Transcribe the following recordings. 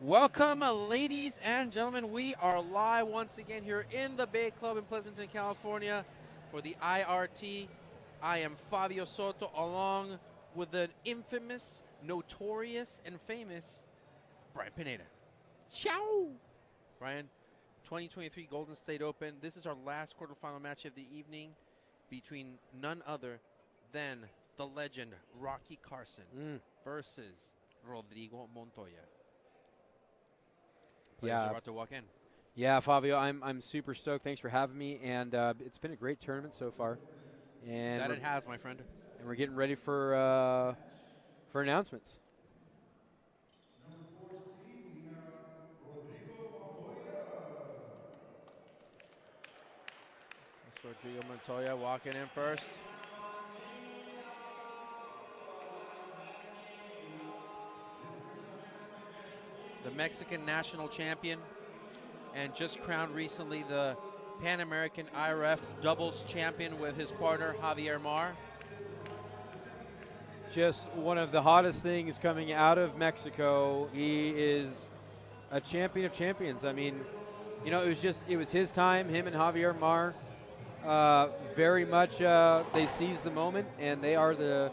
Welcome, ladies and gentlemen. We are live once again here in the Bay Club in Pleasanton, California for the IRT. I am Fabio Soto along with the infamous, notorious, and famous Brian Pineda. Ciao! Brian, 2023 Golden State Open. This is our last quarterfinal match of the evening between none other than the legend Rocky Carson versus Rodrigo Montoya. Players are about to walk in. Yeah, Fabio, I'm super stoked. Thanks for having me, and it's been a great tournament so far. And That it has, my friend. And we're getting ready for announcements. That's Rodrigo Montoya walking in first. The Mexican national champion, and just crowned recently the Pan American IRF doubles champion with his partner Javier Mar. Just one of the hottest things coming out of Mexico. He is a champion of champions. I mean, you know, it was his time, him and Javier Mar. Very much they seized the moment, and they are the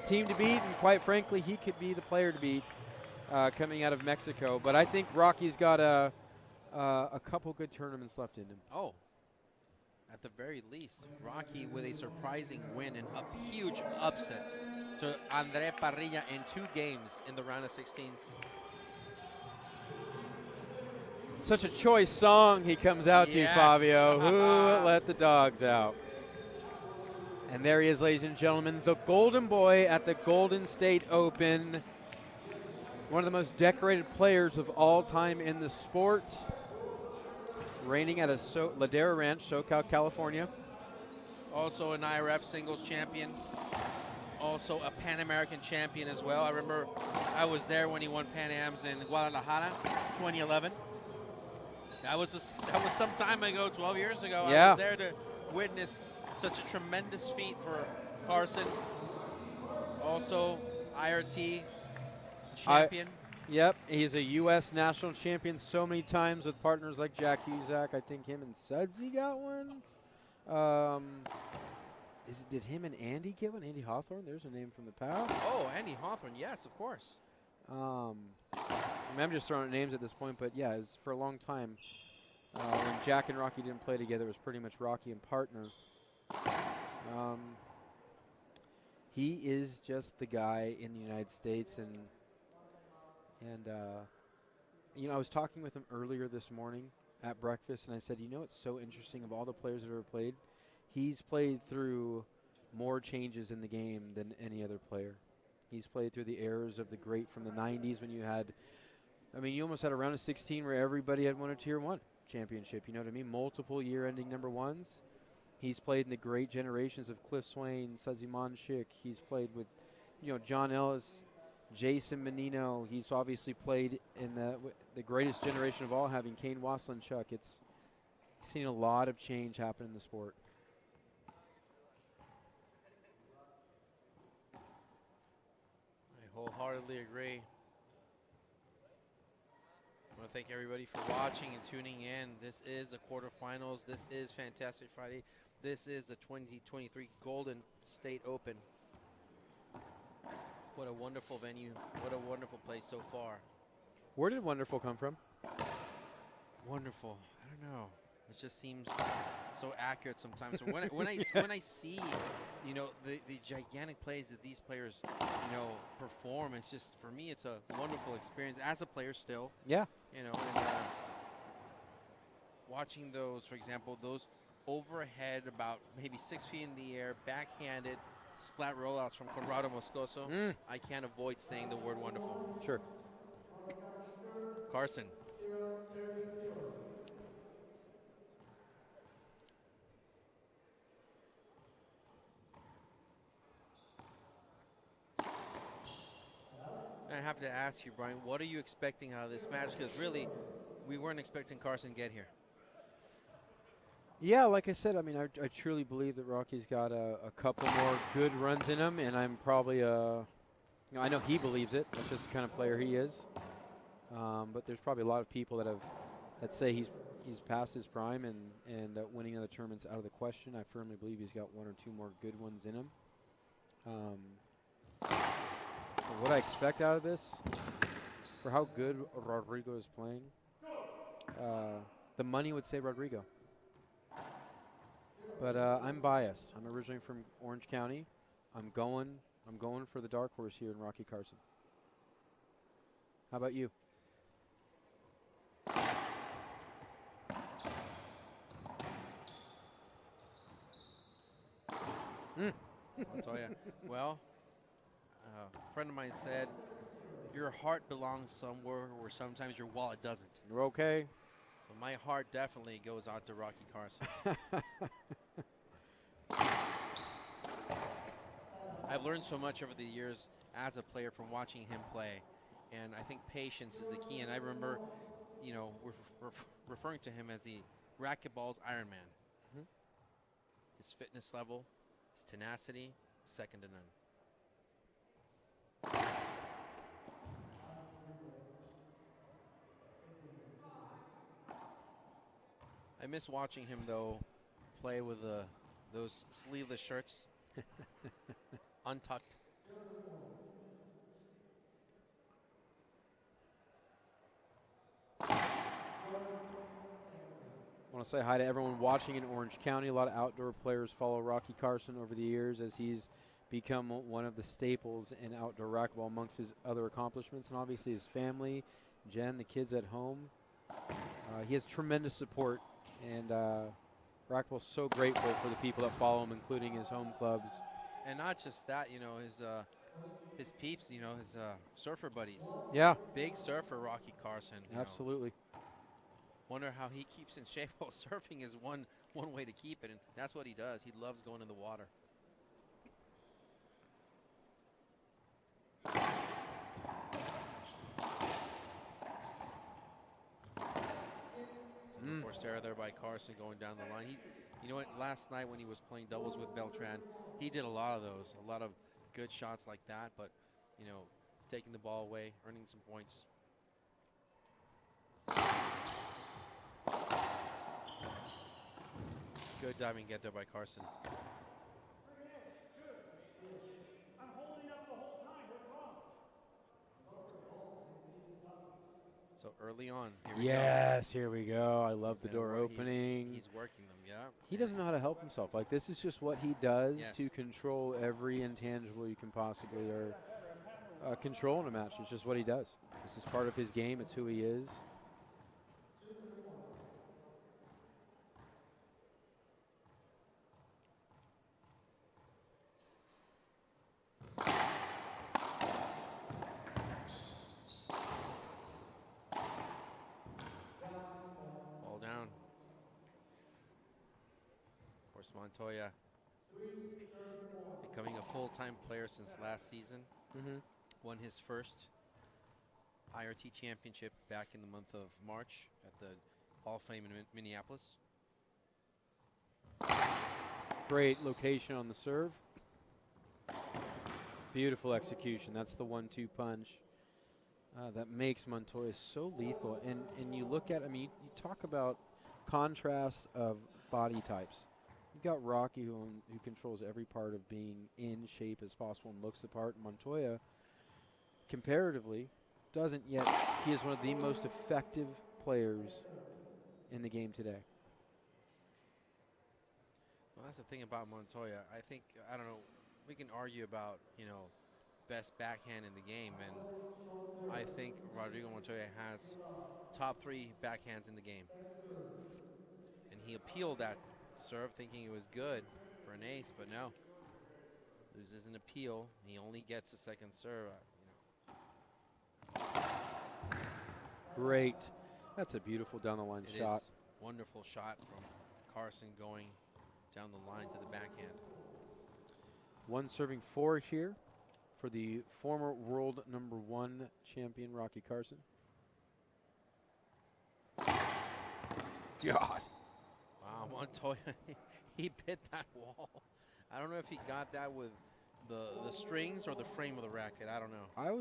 team to beat, and quite frankly, he could be the player to beat coming out of Mexico. But I think Rocky's got a couple good tournaments left in him. Oh, at the very least, Rocky with a surprising win and a huge upset to Andre Parrilla in 2 games in the round of 16s. Such a choice song he comes out to, Fabio. Who let the dogs out? And there he is, ladies and gentlemen, the golden boy at the Golden State Open. One of the most decorated players of all time in the sport. Reigning at a Ladera Ranch, SoCal, California. Also an IRF singles champion. Also a Pan American champion as well. I remember I was there when he won Pan Ams in Guadalajara, 2011. That was some time ago, 12 years ago. Yeah. I was there to witness such a tremendous feat for Carson. Also IRT champion. Yep, he's a U.S. national champion so many times with partners like Jack Huzak. I think him and Sudsy got one. Did him and Andy get one? Andy Hawthorne? There's a name from the past. Oh, Andy Hawthorne, yes, of course. I mean, I'm just throwing out names at this point, but yeah, it was for a long time. When Jack and Rocky didn't play together, it was pretty much Rocky and partner. He is just the guy in the United States, and you know, I was talking with him earlier this morning at breakfast, and I said, you know, it's so interesting. Of all the players that have ever played, he's played through more changes in the game than any other player. He's played through the eras of the great from the 90s when you had, I mean, you almost had a round of 16 where everybody had won a Tier 1 championship, you know what I mean? Multiple year-ending number ones. He's played in the great generations of Cliff Swain, Sudsy Monchik. He's played with, you know, John Ellis, Jason Menino. He's obviously played in the greatest generation of all, having Kane Waslinchuk. It's seen a lot of change happen in the sport. I wholeheartedly agree. I want to thank everybody for watching and tuning in. This is the quarterfinals. This is Fantastic Friday. This is the 2023 Golden State Open. What a wonderful venue. What a wonderful place so far. Where did wonderful come from? Wonderful. I don't know. It just seems so accurate sometimes. So when I see, you know, the gigantic plays that these players, you know, perform, it's just, for me, it's a wonderful experience as a player still. Yeah. You know, and watching those, for example, those overhead about maybe 6 feet in the air, backhanded splat rollouts from Conrado Moscoso, I can't avoid saying the word wonderful. Sure. Carson. I have to ask you, Brian, what are you expecting out of this match? Because really, we weren't expecting Carson to get here. Yeah, like I said, I mean, I truly believe that Rocky's got a couple more good runs in him, and I'm probably, you know, I know he believes it. That's just the kind of player he is. But there's probably a lot of people that say he's past his prime and winning other tournaments out of the question. I firmly believe he's got 1 or 2 more good ones in him. So what I expect out of this, for how good Rodrigo is playing, the money would say Rodrigo. But I'm biased. I'm originally from Orange County. I'm going for the dark horse here in Rocky Carson. How about you? Montoya. Well, a friend of mine said, your heart belongs somewhere where sometimes your wallet doesn't. You're okay. So my heart definitely goes out to Rocky Carson. I've learned so much over the years as a player from watching him play, and I think patience is the key. And I remember, you know, referring to him as the racquetball's Iron Man. Mm-hmm. His fitness level, his tenacity, second to none. I miss watching him, though, play with those sleeveless shirts, untucked. I want to say hi to everyone watching in Orange County. A lot of outdoor players follow Rocky Carson over the years as he's become one of the staples in outdoor racquetball amongst his other accomplishments, and obviously his family, Jen, the kids at home. He has tremendous support, and racquetball's so grateful for the people that follow him, including his home clubs. And not just that, you know, his peeps, you know, his surfer buddies. Yeah. Big surfer, Rocky Carson. Absolutely. Wonder how he keeps in shape. Well, surfing is one way to keep it, and that's what he does. He loves going in the water. It's a forced error there by Carson going down the line. You know what? Last night when he was playing doubles with Beltran, he did a lot of those, a lot of good shots like that. But you know, taking the ball away, earning some points. Good diving get there by Carson. So early on, Here we go. I love the door opening. He's working them, yeah. He doesn't know how to help himself. Like, this is just what he does Yes. to control every intangible you can possibly control in a match. It's just what he does. This is part of his game. It's who he is. Montoya becoming a full-time player since last season. Won his first IRT championship back in the month of March at the Hall of Fame in Minneapolis. Great location on the serve. Beautiful execution. That's the 1-2 punch that makes Montoya so lethal. And you look at, I mean, you talk about contrasts of body types. You've got Rocky who controls every part of being in shape as possible and looks the part. Montoya, comparatively, doesn't yet. He is one of the most effective players in the game today. Well, that's the thing about Montoya. I think, I don't know, we can argue about, you know, best backhand in the game, and I think Rodrigo Montoya has top 3 backhands in the game. And he appealed that serve thinking it was good for an ace, but no. Loses an appeal. He only gets a second serve. Great. That's a beautiful down the line shot. Is wonderful shot from Carson going down the line to the backhand. 1 serving 4 here for the former world #1 champion Rocky Carson. God. Wow, Montoya, he bit that wall. I don't know if he got that with the strings or the frame of the racket. I don't know. I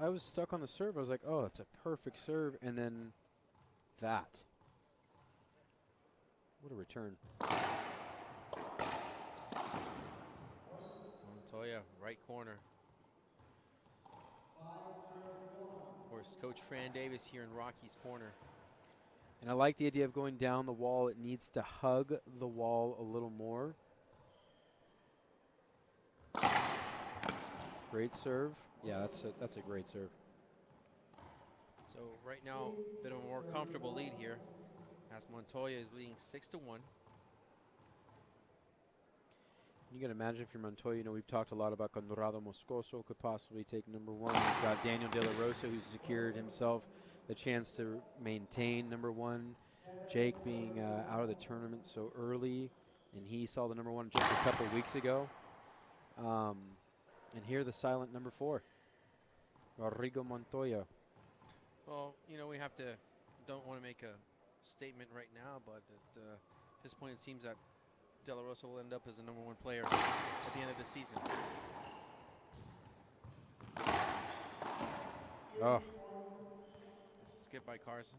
was stuck on the serve. I was like, oh, that's a perfect serve, and then that. What a return. Montoya, right corner. Of course, Coach Fran Davis here in Rocky's corner. And I like the idea of going down the wall. It needs to hug the wall a little more. Great serve. Yeah, that's a great serve. So right now, a bit of a more comfortable lead here, as Montoya is leading 6-1. You can imagine if you're Montoya, you know, we've talked a lot about Conrado Moscoso could possibly take number 1. We've got Daniel De La Rosa, who's secured himself the chance to maintain number 1. Jake being out of the tournament so early, and he saw the number 1 just a couple weeks ago. And here the silent number 4, Rodrigo Montoya. Well, you know, we don't want to make a statement right now, but at this point it seems that De La Rosa will end up as the number 1 player at the end of the season. Oh. It's a skip by Carson.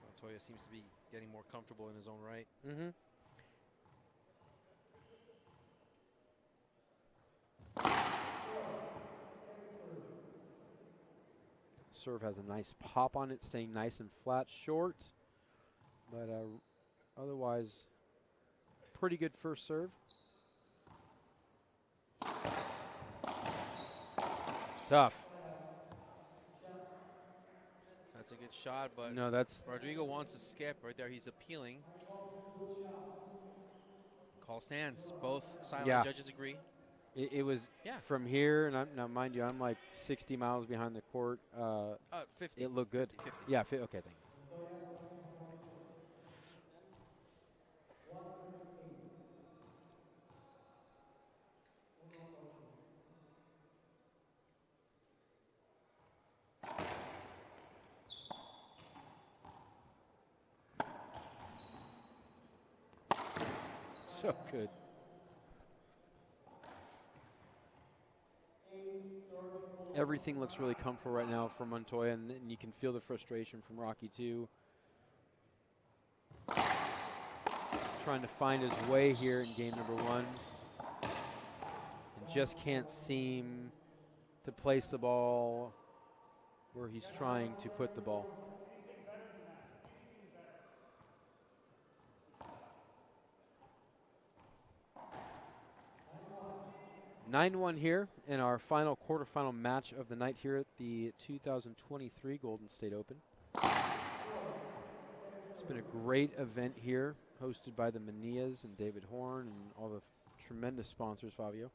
Montoya seems to be getting more comfortable in his own right. Mm-hmm. Serve has a nice pop on it, staying nice and flat, short, but otherwise pretty good first serve. Tough. That's a good shot, but no, that's Rodrigo wants a skip right there. He's appealing. Call stands. Both silent judges agree. It was from here, and now mind you, I'm like 60 miles behind the court. 50. It looked good. 50. Yeah, okay, thank you. So good. Everything looks really comfortable right now for Montoya, and you can feel the frustration from Rocky too. Trying to find his way here in game number 1. And just can't seem to place the ball where he's trying to put the ball. 9-1 here in our final quarterfinal match of the night here at the 2023 Golden State Open. It's been a great event here, hosted by the Manias and David Horn and all the tremendous sponsors, Fabio.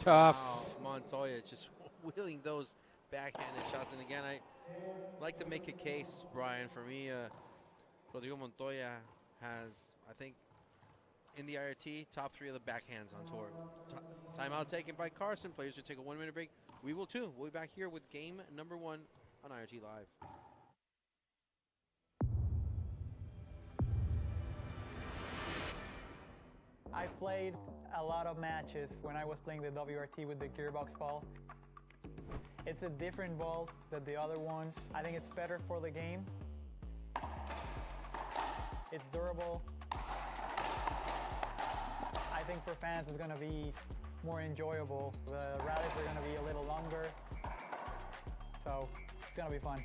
Tough. Wow, Montoya just wheeling those backhanded shots. And again, I like to make a case, Brian. For me, Rodrigo Montoya has, I think, in the IRT, top 3 of the backhands on tour. Timeout taken by Carson. Players should take a 1-minute break. We will too. We'll be back here with game number 1 on IRT Live. I played a lot of matches when I was playing the WRT with the gearbox ball. It's a different ball than the other ones. I think it's better for the game. It's durable. I think for fans it's going to be more enjoyable. The rallies are going to be a little longer, so it's going to be fun.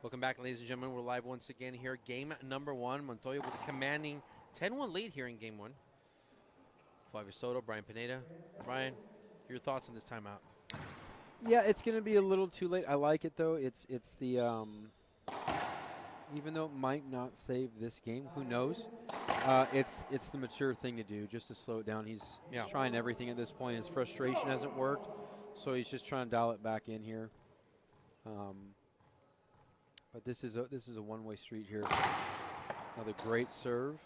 Welcome back, ladies and gentlemen. We're live once again here. Game number 1. Montoya with a commanding 10-1 lead here in game 1. Flavio Soto, Brian Pineda. Brian, your thoughts on this timeout? Yeah, it's going to be a little too late. I like it, though. It's the even though it might not save this game, who knows? It's the mature thing to do, just to slow it down. He's trying everything at this point. His frustration hasn't worked, so he's just trying to dial it back in here. But this is a one-way street here. Another great serve.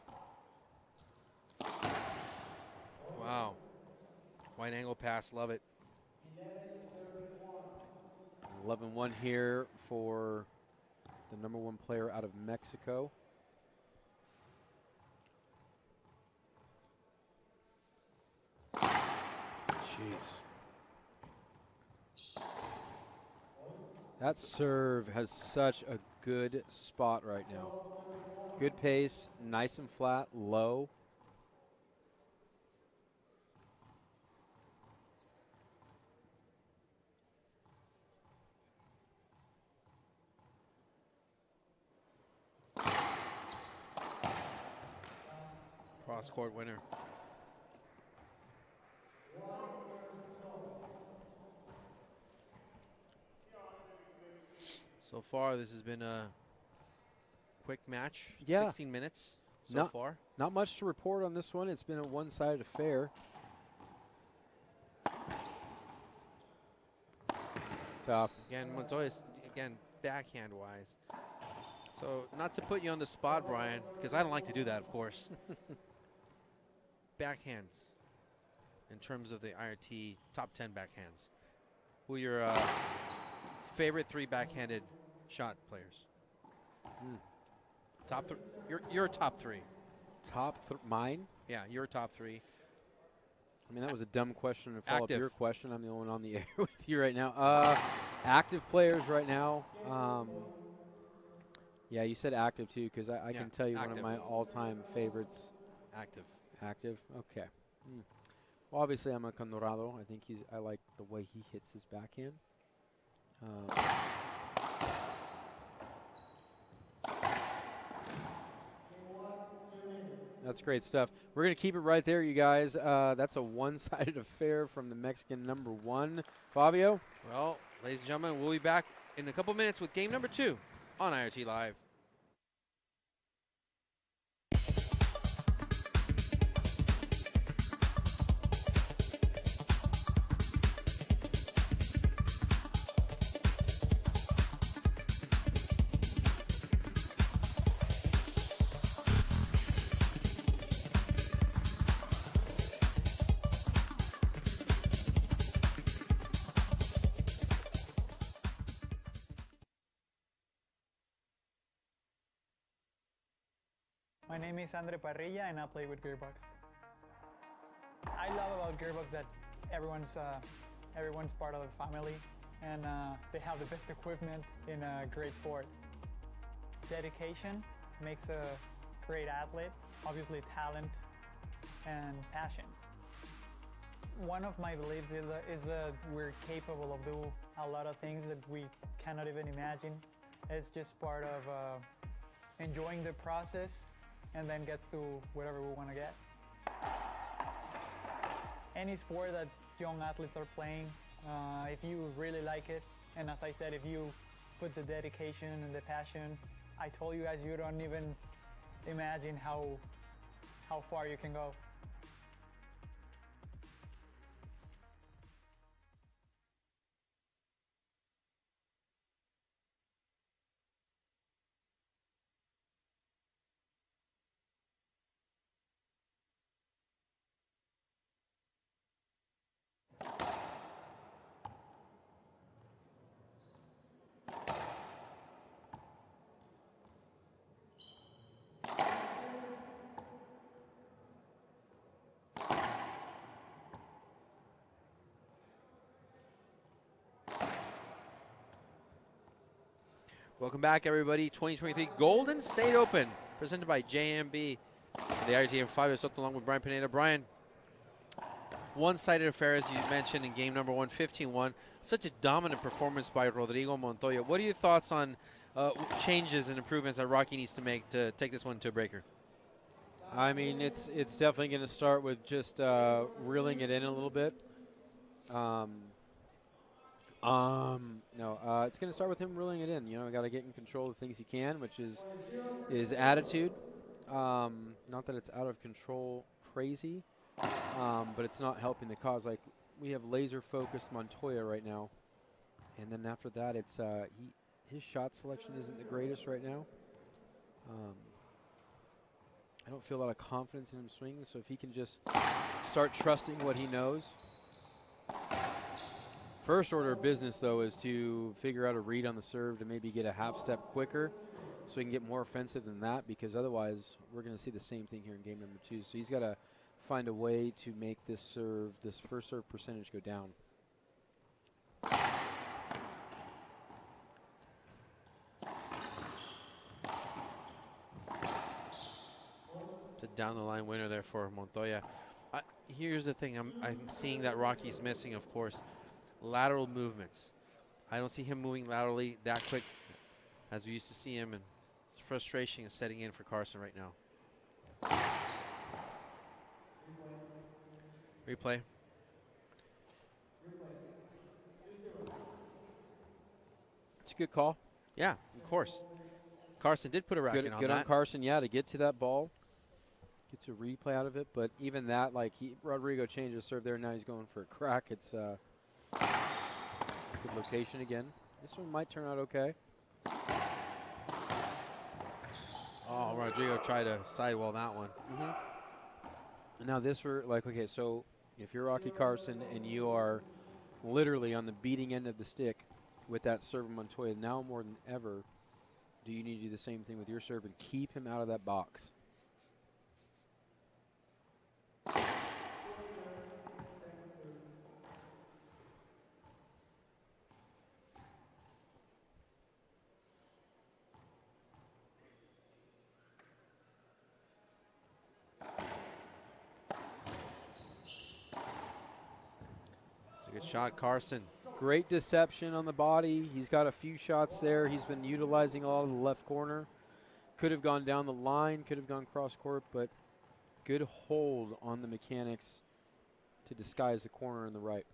Wow. Wide angle pass, love it. 11-1 here for the #1 player out of Mexico. Jeez. That serve has such a good spot right now. Good pace, nice and flat, low. Cross-court winner. So far, this has been a quick match. Yeah. 16 minutes so far. Not much to report on this one. It's been a one-sided affair. Tough. Again, Montoya's, backhand-wise. So, not to put you on the spot, Brian, because I don't like to do that, of course. Backhands, in terms of the IRT top 10 backhands. Who are your favorite 3 backhanded shot players? Top 3. Your top 3. Mine? Yeah, your top 3. I mean, that was a dumb question to follow up Active. your question. I'm the only one on the air with you right now. Active players right now. Yeah, you said active too, because I can tell you one of my all-time favorites. Active. Active. Okay. Well, obviously, I'm a Condorado. I think I like the way he hits his backhand. That's great stuff. We're going to keep it right there, you guys. That's a one-sided affair from the Mexican #1. Fabio? Well, ladies and gentlemen, we'll be back in a couple minutes with game number 2 on IRT Live. My name is Andre Parrilla and I play with Gearbox. I love about Gearbox that everyone's part of the family and they have the best equipment in a great sport. Dedication makes a great athlete, obviously talent and passion. One of my beliefs is that we're capable of doing a lot of things that we cannot even imagine. It's just part of enjoying the process and then gets to whatever we want to get. Any sport that young athletes are playing, if you really like it, and as I said, if you put the dedication and the passion, I told you guys you don't even imagine how far you can go. Welcome back, everybody. 2023 Golden State Open, presented by JMB. The IRT and Fabio Soto along with Brian Pineda. Brian, one-sided affair, as you mentioned, in game number 1, 15-1. Such a dominant performance by Rodrigo Montoya. What are your thoughts on changes and improvements that Rocky needs to make to take this one to a breaker? I mean, it's definitely going to start with just reeling it in a little bit. It's going to start with him reeling it in. You know, got to get in control of the things he can, which is attitude. Not that it's out of control crazy, but it's not helping the cause. Like, we have laser-focused Montoya right now, And then after that, it's his shot selection isn't the greatest right now. I don't feel a lot of confidence in him swinging, so if he can just start trusting what he knows. First order of business, though, is to figure out a read on the serve to maybe get a half step quicker so he can get more offensive than that, because otherwise we're going to see the same thing here in game number 2. So he's got to find a way to make this first serve percentage go down. It's a down the line winner there for Montoya. Here's the thing, I'm seeing that Rocky's missing, of course, lateral movements. I don't see him moving laterally that quick as we used to see him, and frustration is setting in for Carson right now. Replay. It's a good call. Yeah, of course. Carson did put a racket on that. Good on Carson, yeah, to get to that ball. Gets a replay out of it, but even that, like Rodrigo changed his serve there. Now he's going for a crack. It's good location again. This one might turn out okay. Oh, Rodrigo tried to sidewall that one. Now this for okay, so if you're Rocky Carson and you are literally on the beating end of the stick with that serve of Montoya, now more than ever, do you need to do the same thing with your serve and keep him out of that box? Good shot, Carson. Great deception on the body. He's got a few shots there. He's been utilizing all of the left corner. Could have gone down the line, could have gone cross court, but good hold on the mechanics to disguise the corner in the right.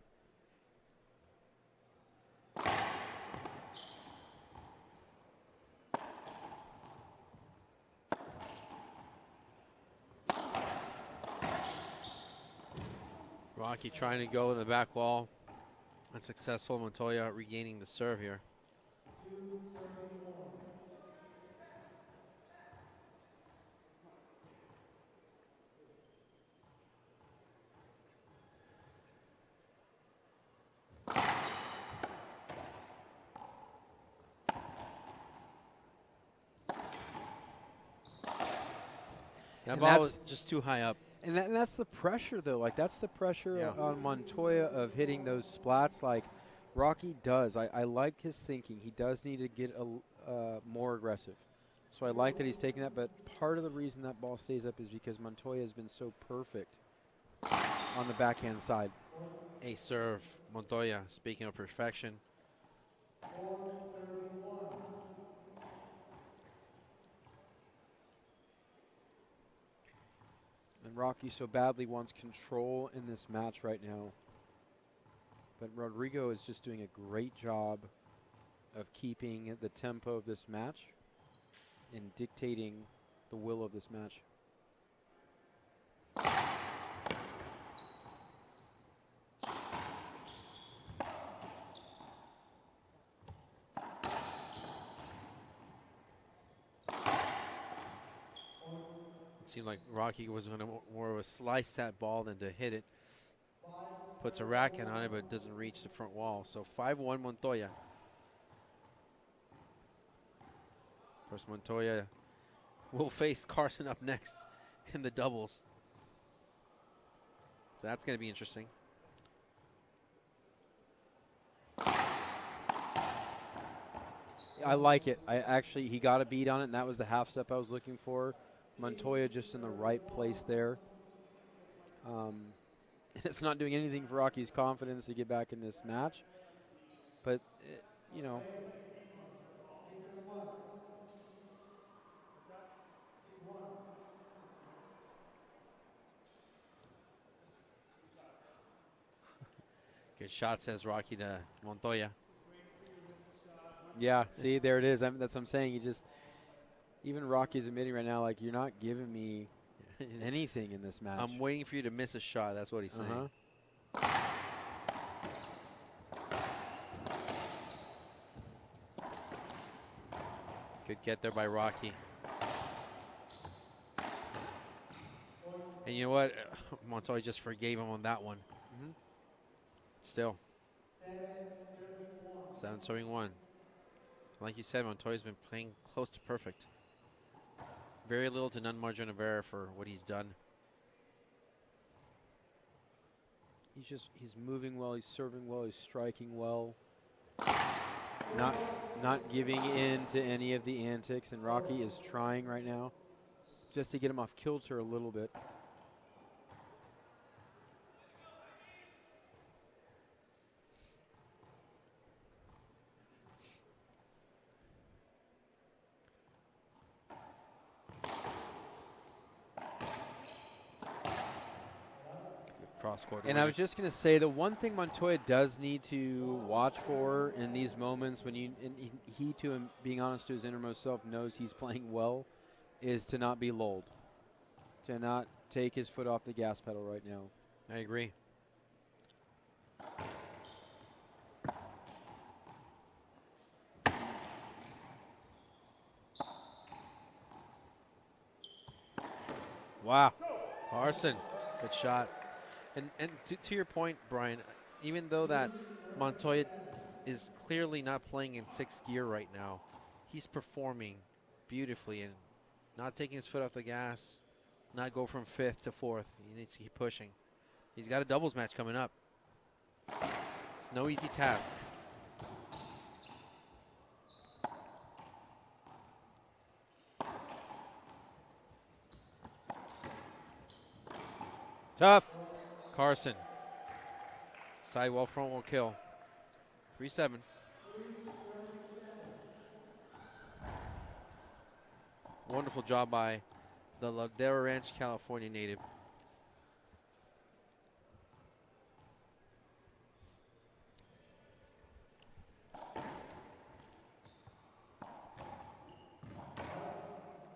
Rocky trying to go in the back wall. Unsuccessful. Montoya regaining the serve here. That ball was just too high up. And that's the pressure, though. Like, that's the pressure on Montoya of hitting those splats like Rocky does. I like his thinking. He does need to get more aggressive. So I like that he's taking that. But part of the reason that ball stays up is because Montoya has been so perfect on the backhand side. A serve, Montoya, speaking of perfection. And Rocky so badly wants control in this match right now. But Rodrigo is just doing a great job of keeping the tempo of this match and dictating the will of this match. It seemed like Rocky was going to more of a slice that ball than to hit it. Puts a racket on it, but it doesn't reach the front wall. So 5-1 Montoya. Of course, Montoya will face Carson up next in the doubles. So that's going to be interesting. I like it. He got a beat on it, and that was the half step I was looking for. Montoya just in the right place there. It's not doing anything for Rocky's confidence to get back in this match. But, you know. Good shot, says Rocky to Montoya. Yeah, see, there it is. That's what I'm saying. Even Rocky's admitting right now, like, you're not giving me anything in this match. I'm waiting for you to miss a shot. That's what he's saying. Good get there by Rocky. And you know what? Montoya just forgave him on that one. Still. 7 serving 1. Like you said, Montoya's been playing close to perfect. Very little to none margin of error for what he's done. He's moving well, he's serving well, he's striking well. Not giving in to any of the antics, and Rocky is trying right now just to get him off kilter a little bit. And I was just going to say, the one thing Montoya does need to watch for in these moments when he to him, being honest to his innermost self, knows he's playing well, is to not be lulled, to not take his foot off the gas pedal right now. I agree. Wow. Carson, good shot. And to your point, Brian, even though that Montoya is clearly not playing in 6th gear right now, he's performing beautifully and not taking his foot off the gas, not go from 5th to 4th. He needs to keep pushing. He's got a doubles match coming up. It's no easy task. Tough. Carson. Sidewall front will kill. 3-7. Wonderful job by the Ladera Ranch, California native.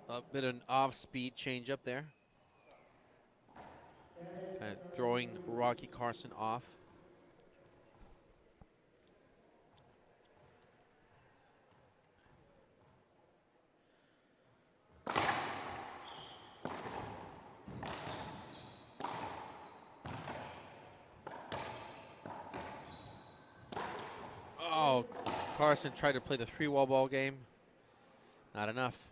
A bit of an off-speed change up there. And throwing Rocky Carson off. Oh, Carson tried to play the 3-wall ball game. Not enough.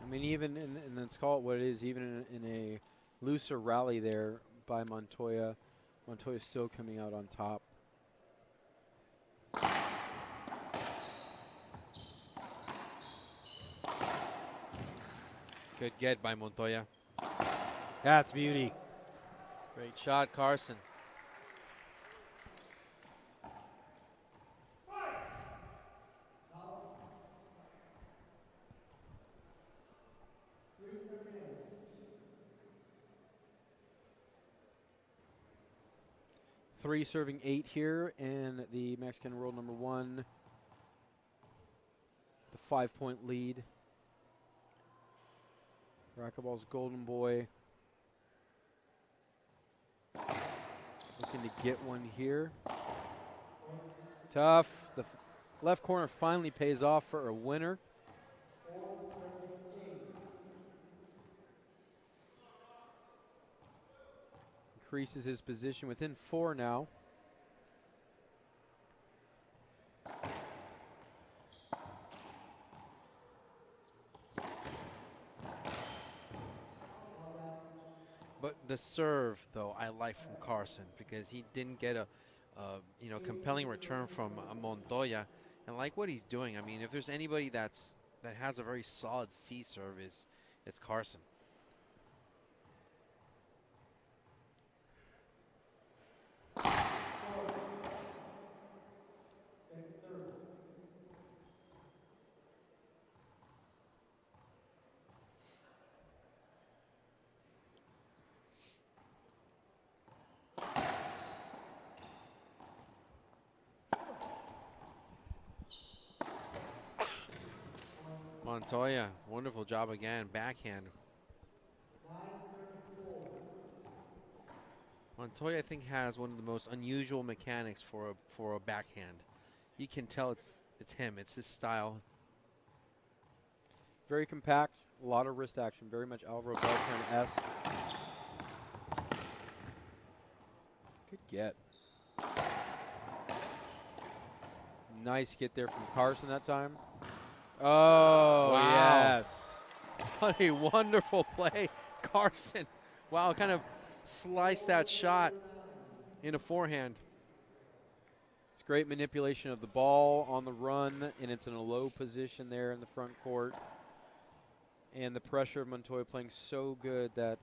I mean, even and let's call it what it is, even in a looser rally there by Montoya, Montoya's still coming out on top. Good get by Montoya. That's beauty. Great shot, Carson. Three serving 8 here in the Mexican world number 1. The 5-point lead. Racquetball's golden boy. Looking to get one here. Tough. The left corner finally pays off for a winner. Increases his position within 4 now. But the serve, though, I like from Carson because he didn't get a compelling return from Montoya, and like what he's doing. I mean, if there's anybody that has a very solid C serve, it's Carson. Montoya, wonderful job again, backhand. Montoya, I think, has one of the most unusual mechanics for a backhand. You can tell it's him. It's his style. Very compact, a lot of wrist action, very much Alvaro Beltran-esque. Good get. Nice get there from Carson that time. Oh, wow. yes. What a wonderful play, Carson. Wow, kind of sliced that shot in a forehand. It's great manipulation of the ball on the run, and it's in a low position there in the front court. And the pressure of Montoya playing so good that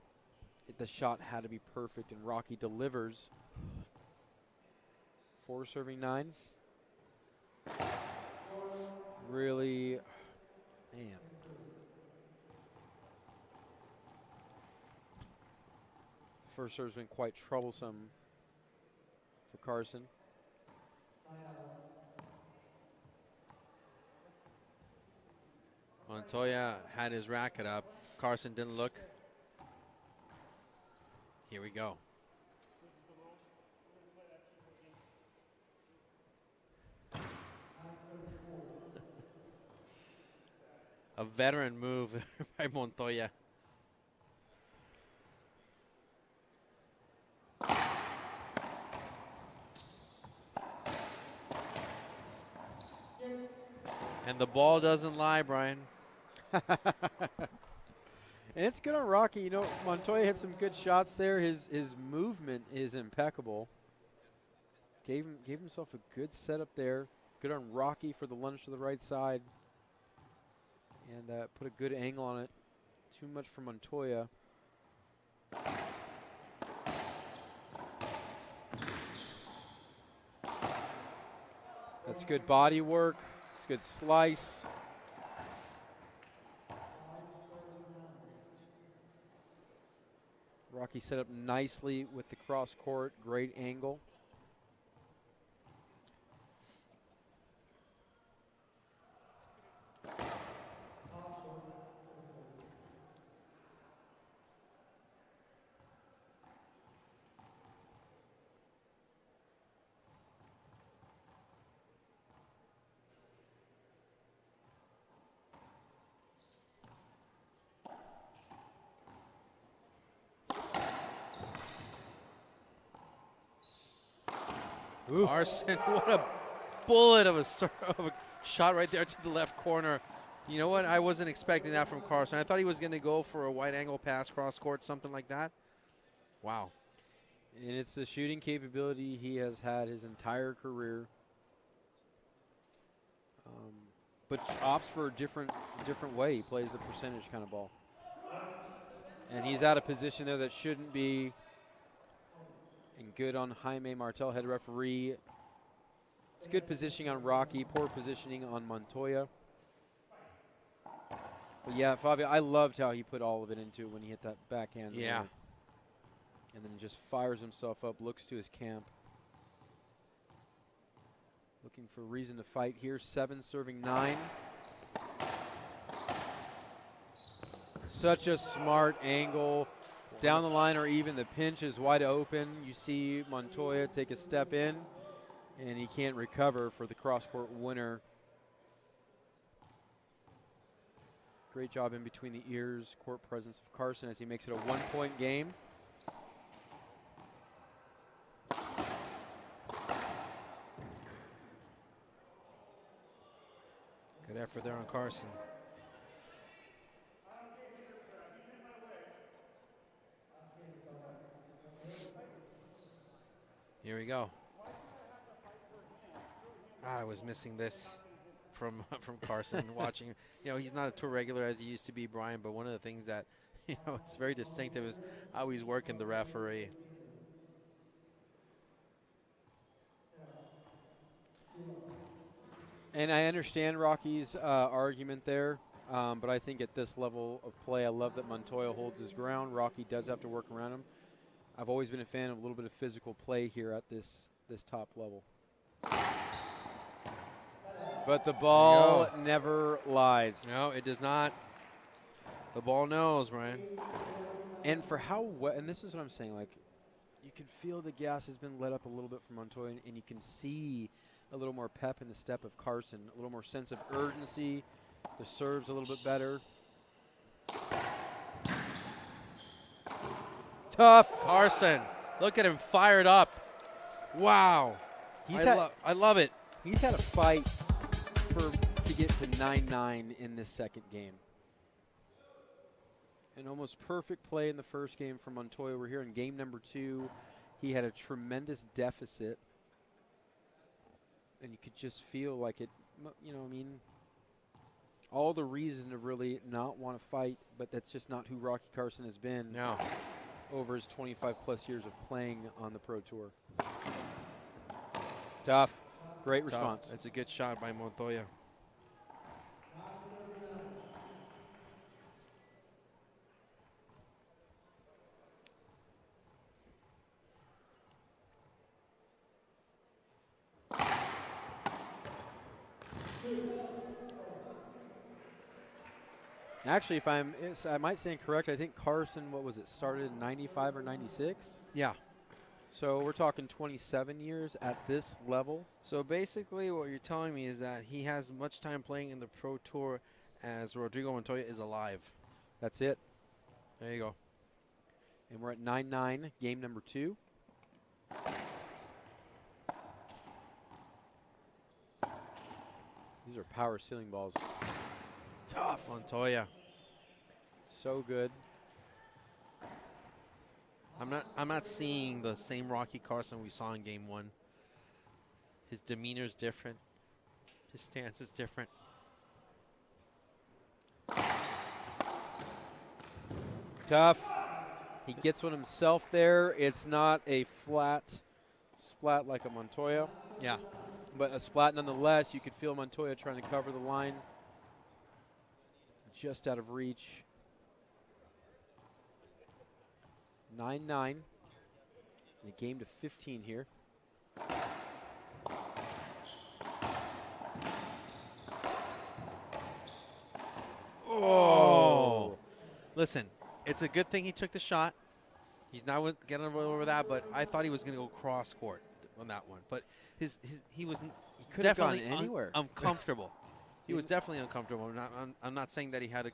the shot had to be perfect, and Rocky delivers. 4 serving 9. Really, man. First serve's been quite troublesome for Carson. Montoya had his racket up. Carson didn't look. Here we go. A veteran move by Montoya. And the ball doesn't lie, Brian. And it's good on Rocky. You know, Montoya had some good shots there. His movement is impeccable. Gave himself a good setup there. Good on Rocky for the lunge to the right side. And put a good angle on it. Too much for Montoya. That's good body work. It's good slice. Rocky set up nicely with the cross court. Great angle. Ooh. Carson, what a bullet of a shot right there to the left corner. You know what? I wasn't expecting that from Carson. I thought he was going to go for a wide angle pass, cross court, something like that. Wow. And it's the shooting capability he has had his entire career. But opts for a different way. He plays the percentage kind of ball. And he's out of position there that shouldn't be. And good on Jaime Martel, head referee. It's good positioning on Rocky, poor positioning on Montoya. But yeah, Fabio, I loved how he put all of it into it when he hit that backhand. Yeah. And then just fires himself up, looks to his camp. Looking for a reason to fight here. 7 serving 9. Such a smart angle. Down the line or even the pinch is wide open. You see Montoya take a step in, and he can't recover for the cross-court winner. Great job in between the ears, court presence of Carson as he makes it a 1-point game. Good effort there on Carson. Here we go. I was missing this from Carson. Watching, you know, he's not a tour regular as he used to be, Brian. But one of the things that, you know, it's very distinctive is how he's working the referee. And I understand Rocky's argument there, but I think at this level of play, I love that Montoya holds his ground. Rocky does have to work around him. I've always been a fan of a little bit of physical play here at this top level. But the ball never lies. No, it does not. The ball knows, Brian. And for how well, and this is what I'm saying, like, You can feel the gas has been let up a little bit from Montoya, and you can see a little more pep in the step of Carson, a little more sense of urgency. The serve's a little bit better. Tough. Carson, look at him fired up. Wow. I love it. He's had a fight to get to 9-9 in this second game. An almost perfect play in the first game from Montoya. We're here in game number 2. He had a tremendous deficit. And you could just feel like it, you know, I mean, all the reason to really not want to fight, but that's just not who Rocky Carson has been over his 25-plus years of playing on the Pro Tour. Tough. Great response. That's a good shot by Montoya. Actually, if I might stand correct, I think Carson, what was it, started in 95 or 96? Yeah. So we're talking 27 years at this level. So basically what you're telling me is that he has much time playing in the Pro Tour as Rodrigo Montoya is alive. That's it. There you go. And we're at 9-9, game number 2. These are power ceiling balls. Tough. Montoya. So good. I'm not seeing the same Rocky Carson we saw in game 1. His demeanor's different. His stance is different. Tough. He gets one himself there. It's not a flat splat like a Montoya. Yeah. But a splat nonetheless. You could feel Montoya trying to cover the line. Just out of reach. 9-9. And a game to 15 here. Oh. Listen, it's a good thing he took the shot. He's not getting over that, but I thought he was going to go cross court on that one. But he was definitely anywhere. Uncomfortable. He was definitely uncomfortable. I'm not saying that he had a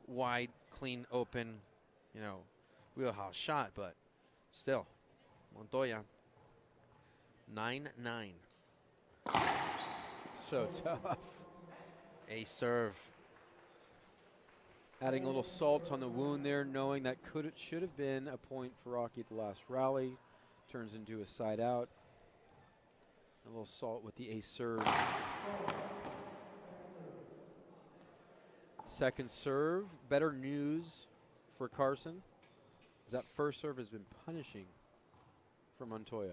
wide, clean, open, wheelhouse shot, but still, Montoya, 9-9. So tough. A serve. Adding a little salt on the wound there, knowing that should have been a point for Rocky at the last rally. Turns into a side out. A little salt with the ace serve. Second serve. Better news for Carson is that first serve has been punishing for Montoya.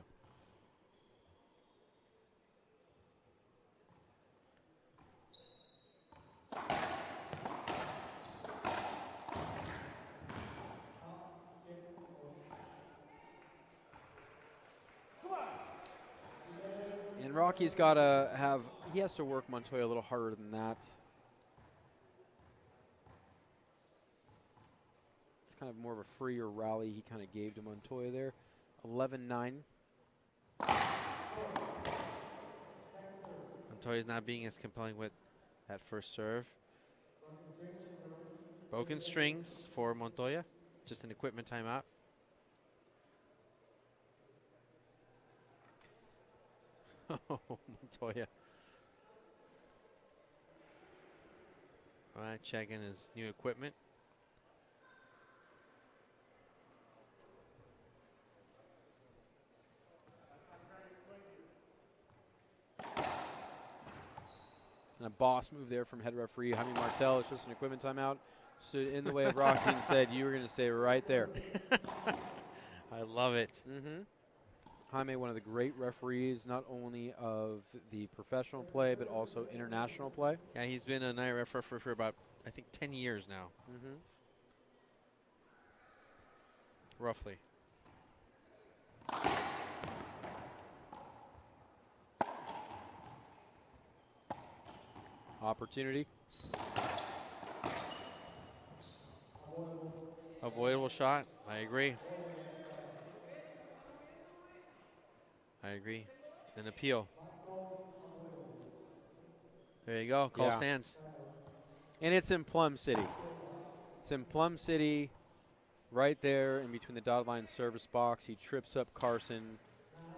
And Rocky's got to he has to work Montoya a little harder than that. It's kind of more of a freer rally he kind of gave to Montoya there. 11-9. Montoya's not being as compelling with that first serve. Broken strings for Montoya. Just an equipment timeout. Oh, Montoya. All right, checking his new equipment. And a boss move there from head referee Jaime Martel. It's just an equipment timeout. Stood in the way of Rocky and said, you were going to stay right there. I love it. Mm-hmm. Jaime, one of the great referees, not only of the professional play, but also international play. Yeah, he's been a night ref for about, I think, 10 years now. Mm-hmm. Roughly. Opportunity. Avoidable shot. I agree. I agree. An appeal. There you go. Call stands. And it's in Plum City. It's in Plum City, right there in between the dotted line and service box. He trips up Carson.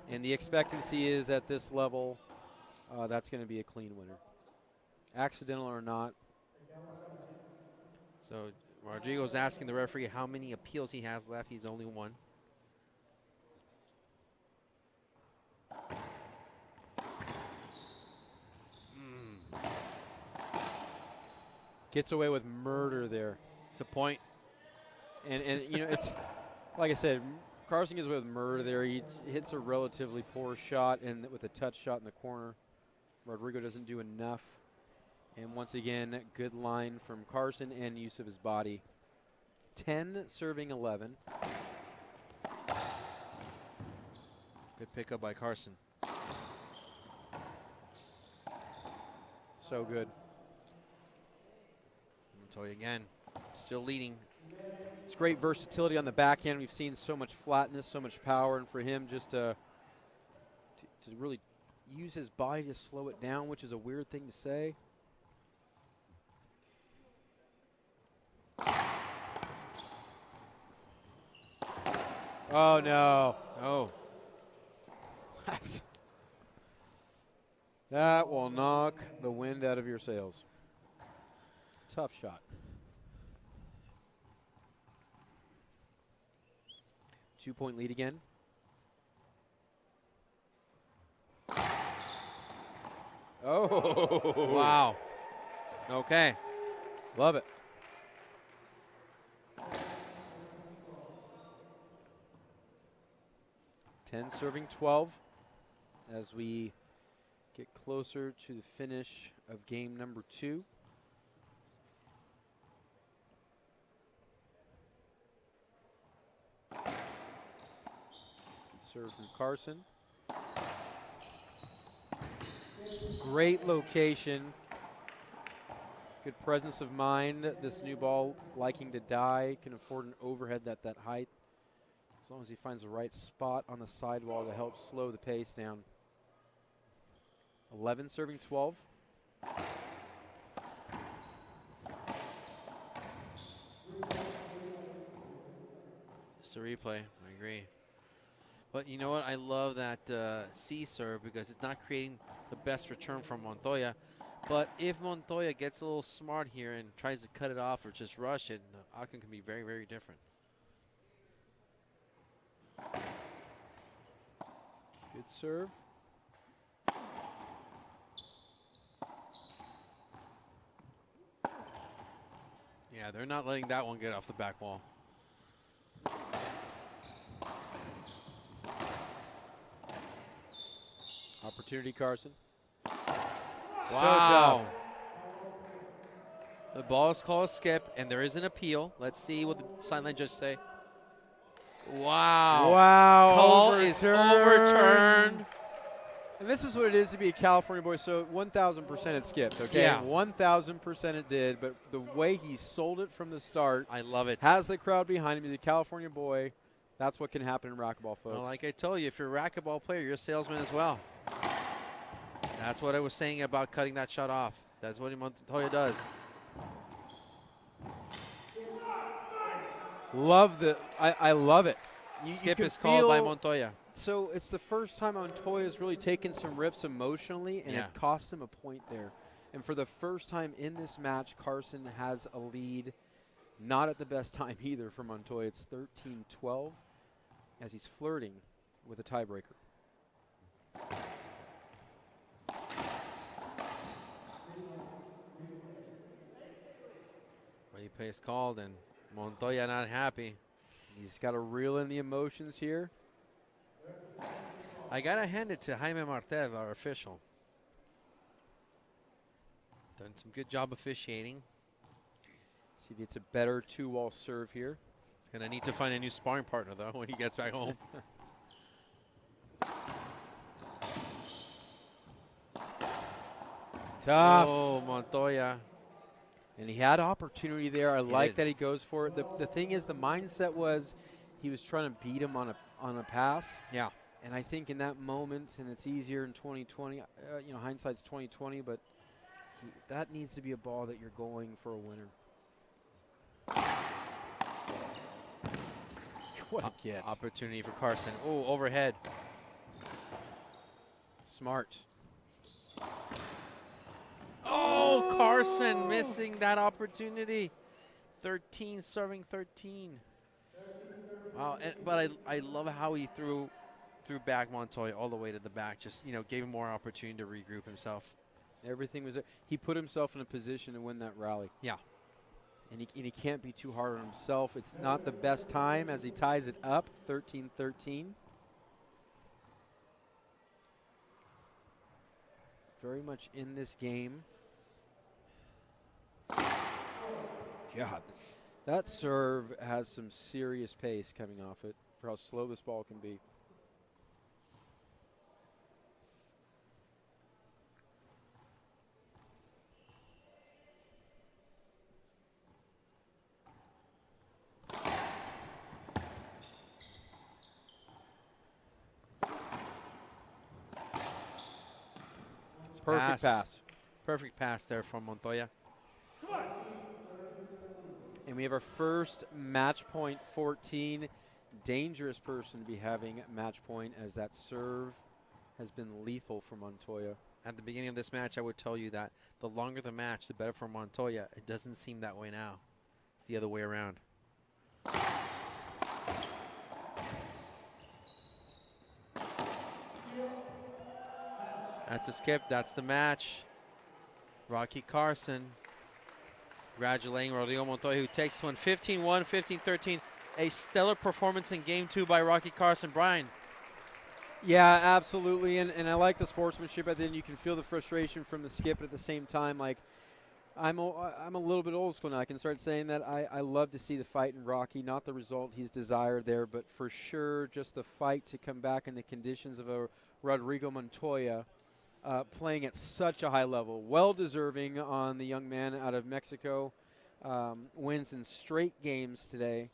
And the expectancy is at this level, that's going to be a clean winner. Accidental or not. So Rodrigo's asking the referee how many appeals he has left. He's only one. Gets away with murder there. It's a point. And you know, it's like I said, Carson gets away with murder there. He hits a relatively poor shot and with a touch shot in the corner. Rodrigo doesn't do enough. And once again, good line from Carson and use of his body. 10 serving 11. Good pickup by Carson. So good. Montoya again, still leading. It's great versatility on the backhand. We've seen so much flatness, so much power, and for him just to really use his body to slow it down, which is a weird thing to say. Oh, no. Oh. That will knock the wind out of your sails. Tough shot. 2-point lead again. Oh. Wow. Okay. Love it. Ten serving 12 as we get closer to the finish of game number 2. Serve from Carson. Great location. Good presence of mind. This new ball liking to die. Can afford an overhead at that height. As long as he finds the right spot on the sidewall to help slow the pace down. 11 serving 12. Just a replay. I agree. But you know what? I love that C serve because it's not creating the best return from Montoya. But if Montoya gets a little smart here and tries to cut it off or just rush it, the outcome can be very, very different. Good serve. Yeah, they're not letting that one get off the back wall. Opportunity, Carson. Wow. The ball is called a skip, and there is an appeal. Let's see what the sideline judge say. Wow. Wow. Call is overturned. And this is what it is to be a California boy. So 1,000% it skipped, okay? Yeah. 1,000% it did. But the way he sold it from the start. I love it. Has the crowd behind him. He's a California boy. That's what can happen in racquetball, folks. Well, like I told you, if you're a racquetball player, you're a salesman as well. That's what I was saying about cutting that shot off. That's what Montoya does. Love the, I love it. Skip is called by Montoya. So it's the first time Montoya's really taken some rips emotionally, and it cost him a point there. And for the first time in this match, Carson has a lead. Not at the best time either for Montoya. It's 13-12 as he's flirting with a tiebreaker. Replay is called, and Montoya not happy. He's got to reel in the emotions here. I got to hand it to Jaime Martel, our official. Done some good job officiating. See if it's a better two-wall serve here. He's going to need to find a new sparring partner, though, when he gets back home. Tough. Oh, Montoya. And he had opportunity there. I like that he goes for it. The thing is, the mindset was he was trying to beat him on a pass. Yeah. And I think in that moment, and it's easier in 2020, hindsight's 2020, but that needs to be a ball that you're going for a winner. What a get. Opportunity for Carson. Oh, overhead. Smart. Oh, Carson missing that opportunity. 13, serving 13. Wow, but I love how he threw back Montoya all the way to the back. Just, gave him more opportunity to regroup himself. Everything was there. He put himself in a position to win that rally. Yeah. And he can't be too hard on himself. It's not the best time as he ties it up, 13-13. Very much in this game. God, that serve has some serious pace coming off it for how slow this ball can be. Perfect pass. Perfect pass there from Montoya. And we have our first match point 14. Dangerous person to be having match point, as that serve has been lethal for Montoya. At the beginning of this match, I would tell you that the longer the match, the better for Montoya. It doesn't seem that way now. It's the other way around. That's a skip. That's the match. Rocky Carson congratulating Rodrigo Montoya, who takes this one 15-1, 15-13. A stellar performance in game 2 by Rocky Carson. Brian. Yeah, absolutely. And I like the sportsmanship. At the end, you can feel the frustration from the skip, but at the same time, like, I'm a little bit old school now. I can start saying that I love to see the fight in Rocky, not the result he's desired there, but for sure just the fight to come back in the conditions of a Rodrigo Montoya. Playing at such a high level. Well-deserving on the young man out of Mexico. Wins in straight games today.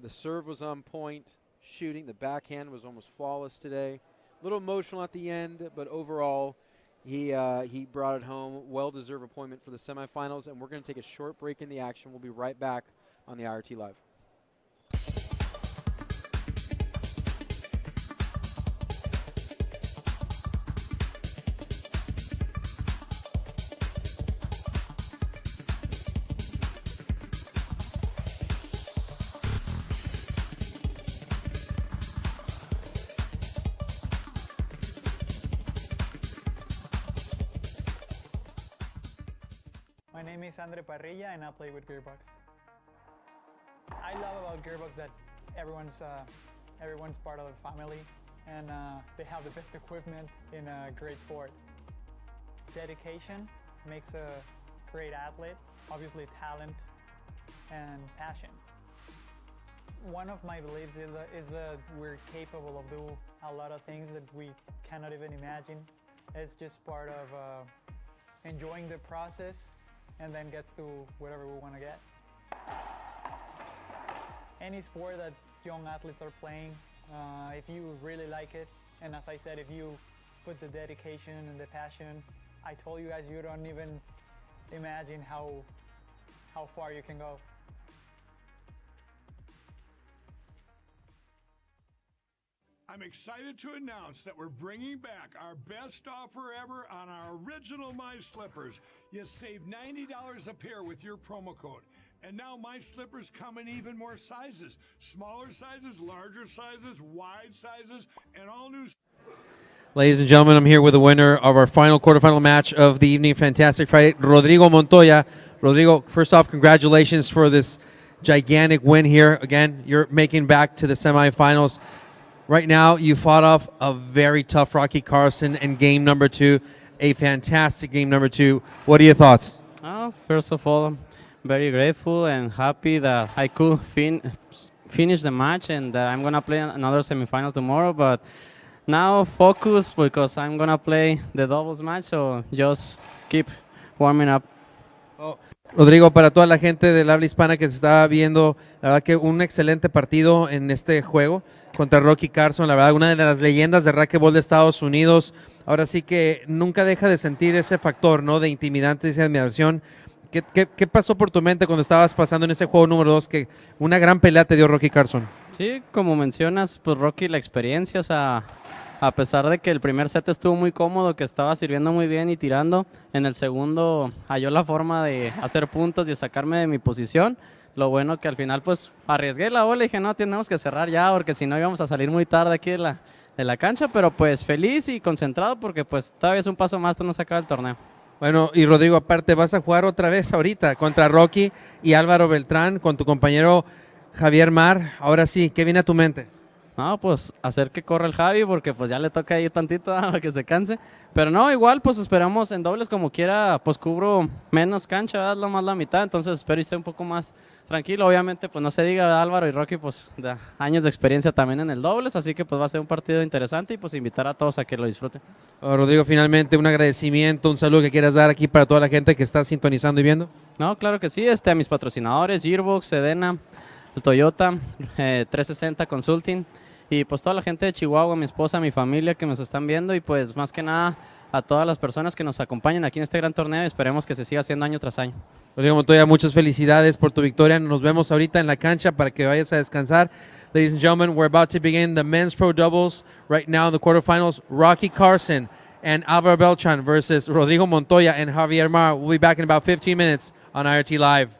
The serve was on point. Shooting, the backhand was almost flawless today. A little emotional at the end, but overall, he brought it home. Well-deserved appointment for the semifinals, and we're going to take a short break in the action. We'll be right back on the IRT Live. My name is Andre Parrilla and I play with Gearbox. I love about Gearbox that everyone's part of the family, and they have the best equipment in a great sport. Dedication makes a great athlete, obviously talent and passion. One of my beliefs is that we're capable of doing a lot of things that we cannot even imagine. It's just part of enjoying the process and then gets to whatever we want to get. Any sport that young athletes are playing, if you really like it, and as I said, if you put the dedication and the passion, I told you guys, you don't even imagine how far you can go. I'm excited to announce that we're bringing back our best offer ever on our original My Slippers. You save $90 a pair with your promo code. And now My Slippers come in even more sizes. Smaller sizes, larger sizes, wide sizes, and all new... Ladies and gentlemen, I'm here with the winner of our final quarterfinal match of the evening. Fantastic Friday, Rodrigo Montoya. Rodrigo, first off, congratulations for this gigantic win here. Again, you're making back to the semifinals. Right now, you fought off a very tough Rocky Carson in game number 2, a fantastic game number 2. What are your thoughts? First of all, I'm very grateful and happy that I could finish the match, and that I'm going to play another semifinal tomorrow. But now focus, because I'm going to play the doubles match, so just keep warming up. Oh, Rodrigo, para toda la gente del habla hispana que se estaba viendo, la verdad que un excelente partido en este juego contra Rocky Carson, la verdad una de las leyendas de racquetball de Estados Unidos. Ahora sí que nunca deja de sentir ese factor, ¿no? De intimidante y admiración. ¿Qué pasó por tu mente cuando estabas pasando en ese juego número 2 que una gran pelea te dio Rocky Carson? Sí, como mencionas, pues Rocky, la experiencia, o sea, a pesar de que el primer set estuvo muy cómodo, que estaba sirviendo muy bien y tirando, en el segundo halló la forma de hacer puntos y sacarme de mi posición. Lo bueno que al final pues arriesgué la bola y dije, no, tenemos que cerrar ya porque si no íbamos a salir muy tarde aquí de la cancha, pero pues feliz y concentrado porque pues todavía es un paso más, no se acaba el torneo. Bueno, y Rodrigo, aparte vas a jugar otra vez ahorita contra Rocky y Álvaro Beltrán con tu compañero Javier Mar. Ahora sí, ¿qué viene a tu mente? No, pues hacer que corra el Javi porque pues ya le toca ahí tantito para que se canse. Pero no, igual pues esperamos en dobles como quiera, pues cubro menos cancha, ¿verdad? Lo más la mitad, entonces espero y esté un poco más tranquilo. Obviamente pues no se diga, ¿verdad? Álvaro y Rocky pues de años de experiencia también en el dobles, así que pues va a ser un partido interesante y pues invitar a todos a que lo disfruten. Rodrigo, finalmente un agradecimiento, un saludo que quieras dar aquí para toda la gente que está sintonizando y viendo. No, claro que sí, a mis patrocinadores, Gearbox, Sedena, el Toyota, 360 Consulting. Y pues toda la gente de Chihuahua, mi esposa, mi familia que nos están viendo y pues más que nada a todas las personas que nos acompañan aquí en este gran torneo y esperemos que se siga haciendo año tras año. Rodrigo Montoya, muchas felicidades por tu victoria. Nos vemos ahorita en la cancha para que vayas a descansar. Ladies and gentlemen, we're about to begin the men's pro doubles. Right now in the quarterfinals, Rocky Carson and Álvaro Beltrán versus Rodrigo Montoya and Javier Mar. We'll be back in about 15 minutes on IRT Live.